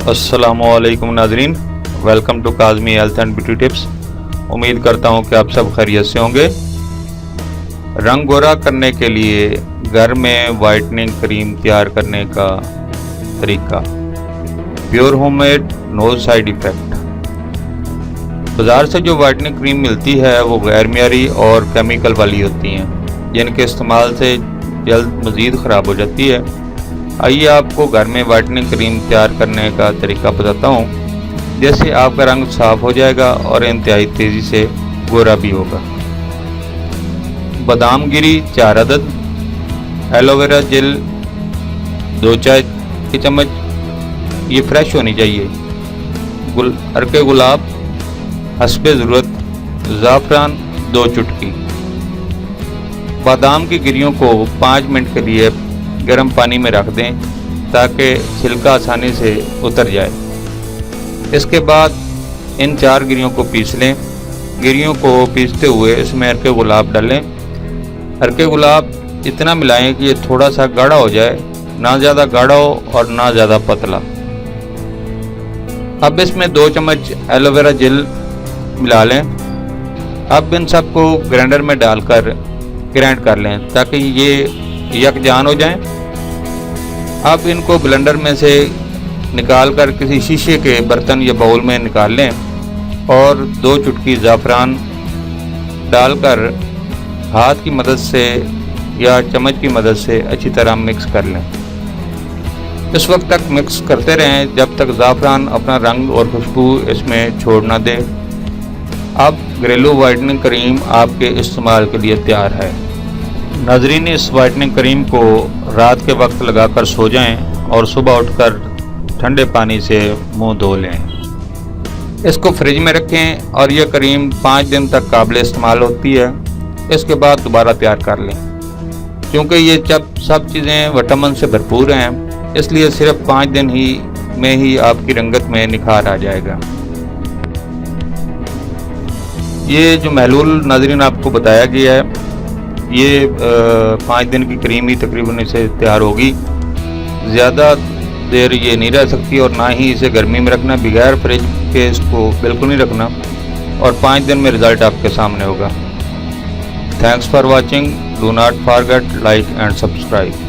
अस्सलामुअलैकुम नाजरीन, welcome to Kazmi health and beauty tips. उम्मीद करता हूँ कि आप सब खैरियत से होंगे। रंग गोरा करने के लिए घर में वाइटनिंग क्रीम तैयार करने का तरीका। Pure homemade, no side effect. बाज़ार से जो वाइटनिंग क्रीम मिलती है वो गैर मियारी और केमिकल वाली होती हैं, जिनके इस्तेमाल से जल्द मज़ीद ख़राब हो जाती है। आइए आपको घर में वाइटनिंग क्रीम तैयार करने का तरीका बताता हूँ, जिससे आपका रंग साफ हो जाएगा और इंतहाई तेज़ी से गोरा भी होगा। बादाम गिरी 4 अदद, एलोवेरा जेल 2 चाय की चम्मच, ये फ्रेश होनी चाहिए। अर्के गुलाब हस्बे ज़रूरत, ज़ाफ़रान 2 चुटकी। बादाम की गिरियों को 5 मिनट के लिए गर्म पानी में रख दें ताकि छिलका आसानी से उतर जाए। इसके बाद इन 4 गिरियों को पीस लें। गिरियों को पीसते हुए इसमें अर्के गुलाब डालें। अर्के गुलाब इतना मिलाएं कि ये थोड़ा सा गाढ़ा हो जाए, ना ज़्यादा गाढ़ा हो और ना ज़्यादा पतला। अब इसमें 2 चम्मच एलोवेरा जेल मिला लें। अब इन सबको ग्राइंडर में डालकर ग्राइंड कर लें ताकि ये यकजान हो जाएं। अब इनको ब्लेंडर में से निकाल कर किसी शीशे के बर्तन या बाउल में निकाल लें और 2 चुटकी ज़ाफ़रान डालकर हाथ की मदद से या चम्मच की मदद से अच्छी तरह मिक्स कर लें। इस वक्त तक मिक्स करते रहें जब तक ज़ाफ़रान अपना रंग और खुशबू इसमें छोड़ ना दे। अब घरेलू वाइटनिंग क्रीम आपके इस्तेमाल के लिए तैयार है। नाजरीन, इस वाइटनिंग क्रीम को रात के वक्त लगाकर सो जाएं और सुबह उठकर ठंडे पानी से मुंह धो लें। इसको फ्रिज में रखें और यह क्रीम 5 दिन तक काबिल इस्तेमाल होती है। इसके बाद दोबारा तैयार कर लें। क्योंकि ये सब चीज़ें विटामिन से भरपूर हैं, इसलिए सिर्फ 5 दिन में ही आपकी रंगत में निखार आ जाएगा। ये जो महलूल नाजरीन आपको बताया गया है, ये 5 दिन की क्रीम ही तकरीबन इसे तैयार होगी। ज़्यादा देर ये नहीं रह सकती और ना ही इसे गर्मी में रखना, बगैर फ्रिज के इसको बिल्कुल नहीं रखना, और 5 दिन में रिज़ल्ट आपके सामने होगा। Thanks for watching. Do not forget like and subscribe.